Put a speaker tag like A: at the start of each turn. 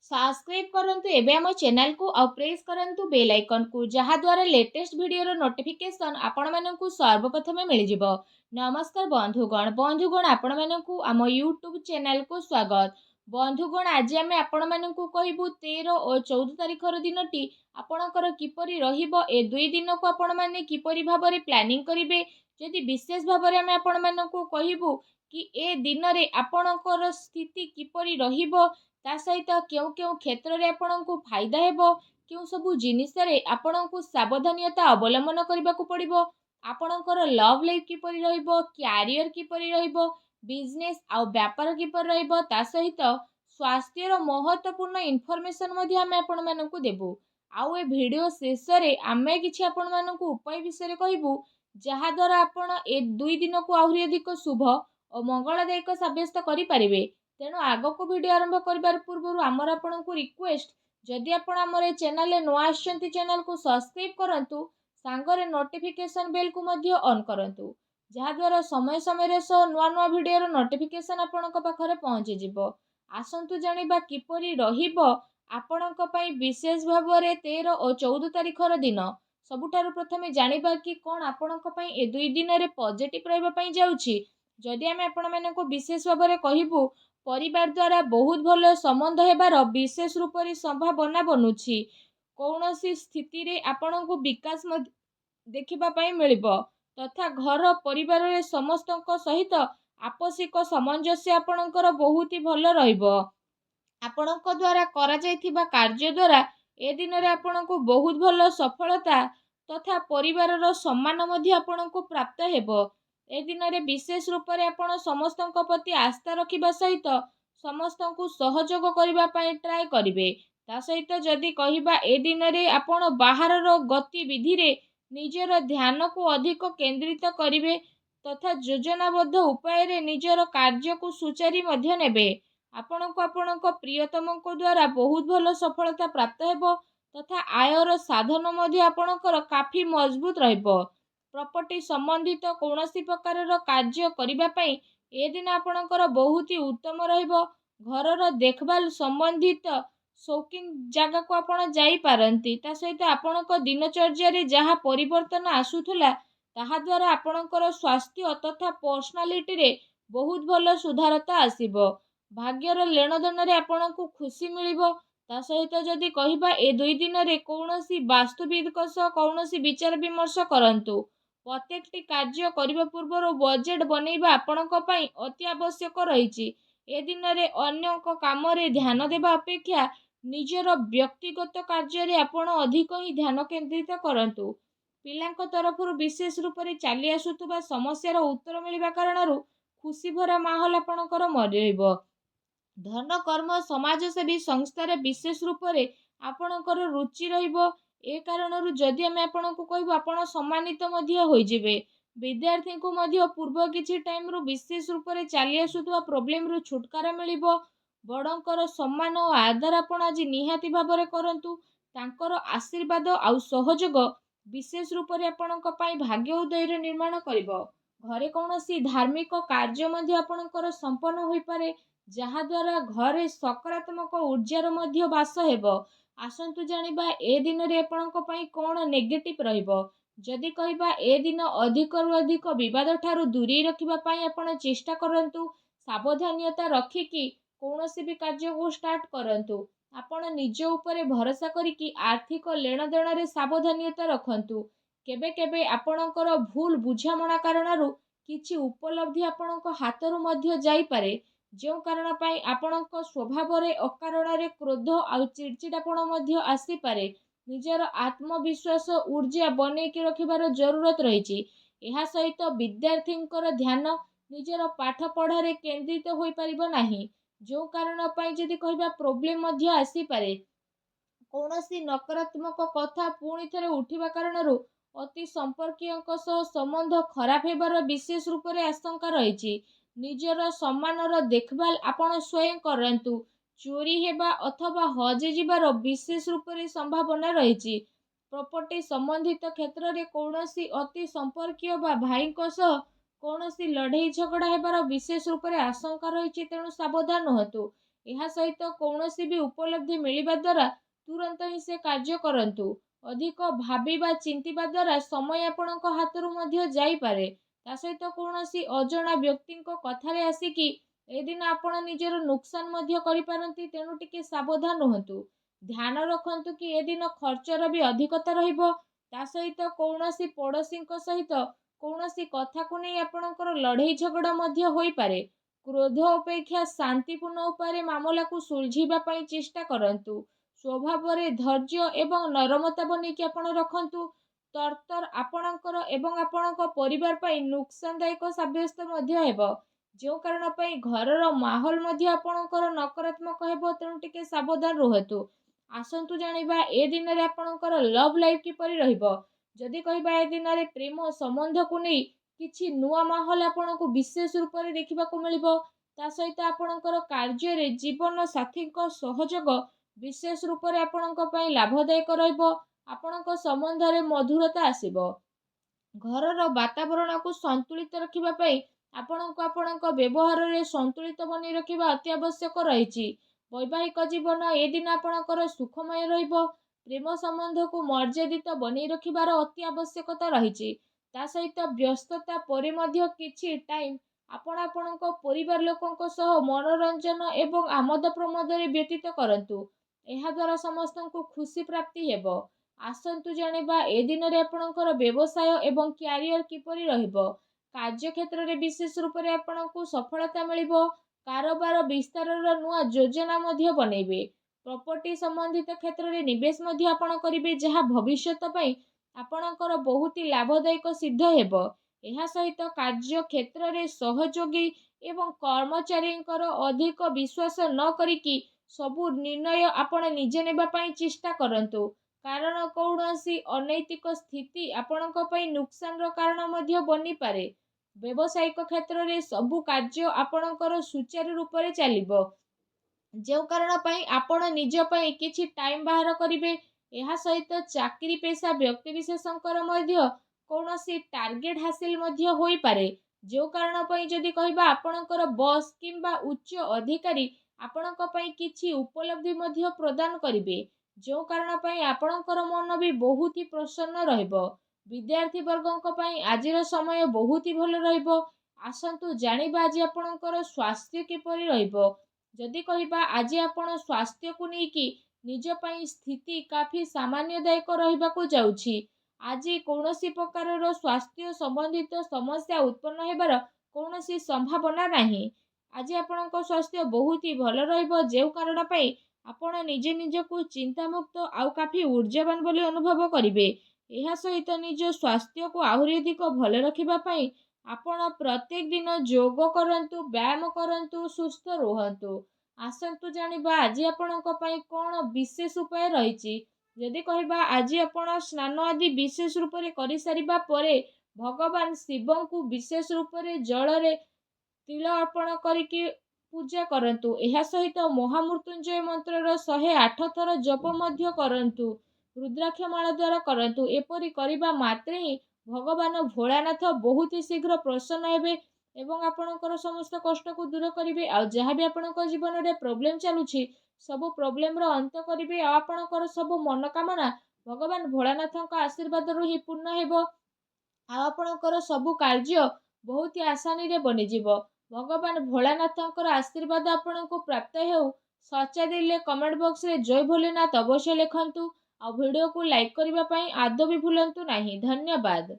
A: Subscribe करंतु एबे हम चैनल को और प्रेस करंतु बेल आइकन को जहा द्वारा लेटेस्ट वीडियो रो नोटिफिकेशन आपण मानकु सर्वप्रथम मिल जिवो। नमस्कार बंधुगण आपण मानकु आम यूट्यूब चैनल को स्वागत। बंधुगण आज आम आपण मानकु कहबू 13 और 14 तारिख रो दिनटी आपणकर किपरि रहिबो ए दुई दिन को आपण माने किपरि भाबरे प्लानिंग करिवे। जदि विशेष भाबरे आम आपण मानकु कहबू कि ए दिन रे आपणकर स्थिति किपरि रहिबो ता सहित क्यों क्यों क्षेत्र में आपण को फायदा हेबो क्यों सबु जिनिस रे आपण को सावधानियता अवलंबन करने को पड़िबो आपणकर लव लाइफ किपरि रहिबो कैरियर किपरि रहिबो बिजनेस आउ व्यापार किपरि रहिबो ता सहित स्वास्थ्य रो महत्वपूर्ण इन्फॉर्मेशन मध्ये आमे आपण मानकु देबु। आउ ए वीडियो शेष रे आमे किछि आपण मानकु उपाय विषय कहबू जहा द्वारा आपण ए दुई दिन को आहुरी अधिक शुभ और मंगलदायक साब्यस्त करि परिबे। तेणु आग को वीडियो आरंभ करबार पूर्व आमर आपण को रिक्वेस्ट जदि आपण आमर चैनल नुआ आछंती चैनल को सब्सक्राइब करंतु सांगरे नोटिफिकेशन बेल को मध्य ऑन करंतु जहा द्वारा समय समय रे सो नुआ नुआ वीडियो रो नोटिफिकेशन आपणक पाखरे पहुंची जिवो। आसंतु जानिबा किपरि रहिबो आपणक पई विशेष भाबरे 13 और 14 तारिख रो दिन। सबुठारु प्रथमे जानिबा कि कोन आपणक पई ए दुई दिन रे पॉजिटिव रहबा पई जाउछि। जदि आमे आपण मानको विशेष भाबरे कहिबू परिवार द्वारा बहुत भल संबंध हेबार विशेष रूप से संभावना बनुछि। कौनसी स्थिति रे आपण को विकास देखा मिलिबो तथा घर परिवार रे समस्तक सहित आपसिक सामंजस्य आपणकर बहुत ही भल रहिबो। आपणक द्वारा करा जायथिबा कार्य द्वारा ए दिन रे आपण को बहुत भल सफलता तथा परिवार रो सम्मान मध्ये आपण को प्राप्त हेबो। ए दिन रे विशेष रूप से आपण समस्तक प्रति आस्था रखिबा सहित समस्तक सहयोग करबा पई ट्राई करिवे। ता सहित जदि कहिबा ए दिन रे आपण बाहर रो गतिविधि रे निजर ध्यान को अधिक केंद्रित करिवे तथा योजनाबद्ध उपाय रे निजर कार्य को सुचारी मध्य नेबे। आपणक प्रियतम को द्वारा बहुत भल सफलता प्राप्त हेबो तथा आयर साधन मध्य आपणकर काफी मजबूत रहइबो। प्रॉपर्टी संबंधित कौनसी प्रकार कार्य करबा पई ए दिन आपणकर बहुत ही उत्तम रहिबो। घरर देखभाल संबंधित शौकीन जगह को आपण जाई पारंती ता सहित आपणक दिनचर्या रे जहा परिवर्तन आसुथुला ताहा द्वारा आपणकर स्वास्थ्य तथा पर्सनालिटी रे बहुत भल सुधारता आसीबो। भाग्यर लेनदेन रे आपणको खुशी मिलिबो। ता सहित जदि कहिबा ए दुई दिन रे कौनसी वास्तुविद कौनसी विचार विमर्श करंतु। प्रत्येकटी कार्य करने पूर्व बजेट बनैबा आपणक पई अति आवश्यक रहिछि। ए दिन रे अन्य काम रे ध्यान देबा अपेक्षा निजर व्यक्तिगत कार्य रे आपण अधिक ही ध्यान केंद्रित करंतु। पिलांक तरफरु विशेष रूप से चली आसुतबा समस्यार उत्तर मिलिबा कारणरु खुशी भरा माहौल आपणकर मरिबो। धन कर्म समाजसेवी संस्था रे विशेष रूप से आपणकर रुचि रहिबो। ए कारणरु जदि आमे आपणको कहबो आपण सम्मानित मध्य होई जिवे। विद्यार्थी को मध्य पूर्व किछि टाइम रु विशेष रूप से चली आसुतबा प्रॉब्लम रु छुटकारा मिलिबो। बड़ंकर सम्मान और आदर आपण आज निहाती भाबरे करंतु। तांकर आशीर्वाद आउ सहयोग विशेष रूप से आपणक पई भाग्य उदय रे निर्माण करिवो। घरे कौनसी धार्मिक कार्य मध्य आपणकर संपन्न होई पारे जहा द्वारा घरे सकारात्मक ऊर्जार मध्य वास हेबो। आसंतु जानिबा ए दिन रे आपणक पई कोन नेगेटिव रहिबो। जदि कहिबा ए दिन अधिक रु अधिक विवाद ठारू दूरी रखिबा पई आपण चेष्टा करंतु। सावधानियता रखिकी कौनसी भी कार्य को स्टार्ट करंतु। आपण निज ऊपर भरोसा करिकी आर्थिक लेनदेन रे सावधानियता रखंतु। केबे केबे आपणकर भूल बुझामणा कारणरु किछि उपलब्धि आपणक हातरु मध्य जाई पारे जो कारण पाई आपणक स्वभाव रे अकारण रे क्रोध आउ चिड़चिड़ापण मध्य आसी पारे। निजर आत्मविश्वास ऊर्जा बनैकी रखिबार जरूरत रहिछि। एहा सहित विद्यार्थींकर ध्यान निजर पाठ पढ़ारे केंद्रित होई परिबो नाही जो कारण पाई जदि कहिबा प्रॉब्लम मध्य आसी पारे। कौनसी नकारात्मक कथा पुणी थरे उठिबा कारणरु अति संपर्कीयक सह संबंध खराब हेबार विशेष रूप से आशंका रहिछि। निजर सम्मानर देखभाल आपण स्वयं करंतु। चोरी हेबा अथवा हजि जिबार विशेष रूप से संभावना रहिछि। प्रॉपर्टी संबंधित क्षेत्र रे कौनसी अति संपर्कीय बा भाई सह कौनसी लड़ाई झगड़ा हेबार विशेष रूप से आशंका रहिछि। तेणु सावधान होतु। ଏହା ସହିତ କୌଣସି ବି ଉପଲବ୍ଧି ମିଳିବା ଦ୍ୱାରା ତୁରନ୍ତ ହିଁ ସେ କାର୍ଯ୍ୟ କରନ୍ତୁ। ଅଧିକ ଭାବିବା ଚିନ୍ତିବା ଦ୍ୱାରା ସମୟ ଆପଣଙ୍କ ହାତରୁ ମଧ୍ୟ ଯାଇପାରେ। ତା ସହିତ କୌଣସି ଅଜଣା ବ୍ୟକ୍ତିଙ୍କ କଥାରେ ଆସିକି ଏଦିନ ଆପଣ ନିଜର ନୁକସାନ ମଧ୍ୟ କରିପାରନ୍ତି। ତେଣୁ ଟିକେ ସାବଧାନ ରୁହନ୍ତୁ। ଧ୍ୟାନ ରଖନ୍ତୁ କି ଏଦିନ ଖର୍ଚ୍ଚର ବି ଅଧିକତା ରହିବ। ତା ସହିତ କୌଣସି ପଡ଼ୋଶୀଙ୍କ ସହିତ କୌଣସି କଥାକୁ ନେଇ ଆପଣଙ୍କର ଲଢ଼େଇ ଝଗଡ଼ା ମଧ୍ୟ ହୋଇପାରେ। କ୍ରୋଧ ଅପେକ୍ଷା ଶାନ୍ତିପୂର୍ଣ୍ଣ ଉପାୟରେ ମାମଲାକୁ ସୁଲଝିବା ପାଇଁ ଚେଷ୍ଟା କରନ୍ତୁ। ସ୍ୱଭାବରେ ଧୈର୍ଯ୍ୟ ଏବଂ ନରମତା ବନେଇକି ଆପଣ ରଖନ୍ତୁ। ତରତର ଆପଣଙ୍କର ଏବଂ ଆପଣଙ୍କ ପରିବାର ପାଇଁ ନୁକସାନଦାୟକ ସାବ୍ୟସ୍ତ ମଧ୍ୟ ହେବ। ଯେଉଁ କାରଣ ପାଇଁ ଘରର ମାହୋଲ ମଧ୍ୟ ଆପଣଙ୍କର ନକାରାତ୍ମକ ହେବ। ତେଣୁ ଟିକେ ସାବଧାନ ରୁହନ୍ତୁ। ଆସନ୍ତୁ ଜାଣିବା ଏ ଦିନରେ ଆପଣଙ୍କର ଲଭ୍ ଲାଇଫ୍ କିପରି ରହିବ। ଯଦି କହିବା ଏ ଦିନରେ ପ୍ରେମ ସମ୍ବନ୍ଧକୁ ନେଇ କିଛି ନୂଆ ମାହୋଲ ଆପଣଙ୍କୁ ବିଶେଷ ରୂପରେ ଦେଖିବାକୁ ମିଳିବ। ତା ସହିତ ଆପଣଙ୍କର କାର୍ଯ୍ୟରେ ଜୀବନ ସାଥୀଙ୍କ ସହଯୋଗ ବିଶେଷ ରୂପରେ ଆପଣଙ୍କ ପାଇଁ ଲାଭଦାୟକ ରହିବ। ଆପଣଙ୍କ ସମ୍ବନ୍ଧରେ ମଧୁରତା ଆସିବ। ଘରର ବାତାବରଣକୁ ସନ୍ତୁଳିତ ରଖିବା ପାଇଁ ଆପଣଙ୍କୁ ଆପଣଙ୍କ ବ୍ୟବହାରରେ ସନ୍ତୁଳିତ ବନେଇ ରଖିବା ଅତି ଆବଶ୍ୟକ ରହିଛି। ବୈବାହିକ ଜୀବନ ଏ ଦିନ ଆପଣଙ୍କର ସୁଖମୟ ରହିବ। ପ୍ରେମ ସମ୍ବନ୍ଧକୁ ମର୍ଯ୍ୟାଦିତ ବନେଇ ରଖିବାର ଅତି ଆବଶ୍ୟକତା ରହିଛି। ତା ସହିତ ବ୍ୟସ୍ତତା ପରେ ମଧ୍ୟ କିଛି ଟାଇମ୍ ଆପଣ ଆପଣଙ୍କ ପରିବାର ଲୋକଙ୍କ ସହ ମନୋରଞ୍ଜନ ଏବଂ ଆମୋଦ ପ୍ରମୋଦରେ ବ୍ୟତୀତ କରନ୍ତୁ। ଏହାଦ୍ୱାରା ସମସ୍ତଙ୍କୁ ଖୁସି ପ୍ରାପ୍ତି ହେବ। ଆସନ୍ତୁ ଜାଣିବା ଏ ଦିନରେ ଆପଣଙ୍କର ବ୍ୟବସାୟ ଏବଂ କ୍ୟାରିୟର କିପରି ରହିବ। କାର୍ଯ୍ୟକ୍ଷେତ୍ରରେ ବିଶେଷ ରୂପରେ ଆପଣଙ୍କୁ ସଫଳତା ମିଳିବ। କାରବାର ବିସ୍ତାରର ନୂଆ ଯୋଜନା ମଧ୍ୟ ବନେଇବେ। ପ୍ରପର୍ଟି ସମ୍ବନ୍ଧିତ କ୍ଷେତ୍ରରେ ନିବେଶ ମଧ୍ୟ ଆପଣ କରିବେ, ଯାହା ଭବିଷ୍ୟତ ପାଇଁ ଆପଣଙ୍କର ବହୁତ ଲାଭଦାୟକ ସିଦ୍ଧ ହେବ। ଏହା ସହିତ କାର୍ଯ୍ୟକ୍ଷେତ୍ରରେ ସହଯୋଗୀ ଏବଂ କର୍ମଚାରୀଙ୍କର ଅଧିକ ବିଶ୍ୱାସ ନ କରିକି ସବୁ ନିର୍ଣ୍ଣୟ ଆପଣ ନିଜେ ନେବା ପାଇଁ ଚେଷ୍ଟା କରନ୍ତୁ। କାରଣ କୌଣସି ଅନୈତିକ ସ୍ଥିତି ଆପଣଙ୍କ ପାଇଁ ନୁକସାନର କାରଣ ମଧ୍ୟ ବନିପାରେ। ବ୍ୟବସାୟିକ କ୍ଷେତ୍ରରେ ସବୁ କାର୍ଯ୍ୟ ଆପଣଙ୍କର ସୁଚାରୁ ରୂପରେ ଚାଲିବ। ଯେଉଁ କାରଣ ପାଇଁ ଆପଣ ନିଜ ପାଇଁ କିଛି ଟାଇମ୍ ବାହାର କରିବେ। ଏହା ସହିତ ଚାକିରି ପେଶା ବ୍ୟକ୍ତିବିଶେଷଙ୍କର ମଧ୍ୟ କୌଣସି ଟାର୍ଗେଟ ହାସିଲ ମଧ୍ୟ ହୋଇପାରେ। ଯେଉଁ କାରଣ ପାଇଁ ଯଦି କହିବା ଆପଣଙ୍କର ବସ୍ କିମ୍ବା ଉଚ୍ଚ ଅଧିକାରୀ ଆପଣଙ୍କ ପାଇଁ କିଛି ଉପଲବ୍ଧି ମଧ୍ୟ ପ୍ରଦାନ କରିବେ। ଯେଉଁ କାରଣ ପାଇଁ ଆପଣଙ୍କର ମନ ବି ବହୁତ ପ୍ରସନ୍ନ ରହିବ। ବିଦ୍ୟାର୍ଥୀ ବର୍ଗଙ୍କ ପାଇଁ ଆଜିର ସମୟ ବହୁତ ଭଲ ରହିବ। ଆସନ୍ତୁ ଜାଣିବା ଆଜି ଆପଣଙ୍କର ସ୍ୱାସ୍ଥ୍ୟ କିପରି ରହିବ। ଯଦି କହିବା ଆଜି ଆପଣ ସ୍ୱାସ୍ଥ୍ୟକୁ ନେଇକି ନିଜ ପାଇଁ ସ୍ଥିତି କାଫି ସାମାନ୍ୟଦାୟକ ରହିବାକୁ ଯାଉଛି। ଆଜି କୌଣସି ପ୍ରକାରର ସ୍ୱାସ୍ଥ୍ୟ ସମ୍ବନ୍ଧିତ ସମସ୍ୟା ଉତ୍ପନ୍ନ ହେବାର କୌଣସି ସମ୍ଭାବନା ନାହିଁ। ଆଜି ଆପଣଙ୍କ ସ୍ୱାସ୍ଥ୍ୟ ବହୁତ ଭଲ ରହିବ। ଯେଉଁ କାରଣ ପାଇଁ ଆପଣ ନିଜେ ନିଜକୁ ଚିନ୍ତାମୁକ୍ତ ଆଉ କାଫି ଊର୍ଜାବାନ ବୋଲି ଅନୁଭବ କରିବେ। ଏହା ସହିତ ନିଜ ସ୍ୱାସ୍ଥ୍ୟକୁ ଆହୁରି ଅଧିକ ଭଲ ରଖିବା ପାଇଁ ଆପଣ ପ୍ରତ୍ୟେକ ଦିନ ଯୋଗ କରନ୍ତୁ, ବ୍ୟାୟାମ କରନ୍ତୁ, ସୁସ୍ଥ ରୁହନ୍ତୁ। ଆସନ୍ତୁ ଜାଣିବା ଆଜି ଆପଣଙ୍କ ପାଇଁ କ'ଣ ବିଶେଷ ଉପାୟ ରହିଛି। ଯଦି କହିବା ଆଜି ଆପଣ ସ୍ନାନ ଆଦି ବିଶେଷ ରୂପରେ କରିସାରିବା ପରେ ଭଗବାନ ଶିବଙ୍କୁ ବିଶେଷ ରୂପରେ ଜଳରେ ତିଳ ଅର୍ପଣ କରିକି ପୂଜା କରନ୍ତୁ। ଏହା ସହିତ ମହାମୃତ୍ୟୁଞ୍ଜୟ ମନ୍ତ୍ରର 108 ଥର ଜପ ମଧ୍ୟ କରନ୍ତୁ। ରୁଦ୍ରାକ୍ଷ ମାଳ ଦ୍ୱାରା କରନ୍ତୁ। ଏପରି କରିବା ମାତ୍ରେ ହିଁ ଭଗବାନ ଭୋଳାନାଥ ବହୁତ ଶୀଘ୍ର ପ୍ରସନ୍ନ ହେବେ ଏବଂ ଆପଣଙ୍କର ସମସ୍ତ କଷ୍ଟକୁ ଦୂର କରିବେ। ଆଉ ଯାହା ବି ଆପଣଙ୍କ ଜୀବନରେ ପ୍ରୋବ୍ଲେମ୍ ଚାଲୁଛି ସବୁ ପ୍ରୋବ୍ଲେମର ଅନ୍ତ କରିବେ। ଆଉ ଆପଣଙ୍କର ସବୁ ମନୋକାମନା ଭଗବାନ ଭୋଳାନାଥଙ୍କ ଆଶୀର୍ବାଦରୁ ହିଁ ପୂର୍ଣ୍ଣ ହେବ। ଆଉ ଆପଣଙ୍କର ସବୁ କାର୍ଯ୍ୟ ବହୁତ ଆସାନୀରେ ବନିଯିବ। ଭଗବାନ ଭୋଳାନାଥଙ୍କର ଆଶୀର୍ବାଦ ଆପଣଙ୍କୁ ପ୍ରାପ୍ତ ହେଉ। ସଚ୍ଚା ଦିଲେ କମେଣ୍ଟ ବକ୍ସରେ ଜୟ ଭୋଲେନାଥ ଅବଶ୍ୟ ଲେଖନ୍ତୁ। ଆଉ ଭିଡ଼ିଓକୁ ଲାଇକ୍ କରିବା ପାଇଁ ଆଦୌ ବି ଭୁଲନ୍ତୁ ନାହିଁ। ଧନ୍ୟବାଦ।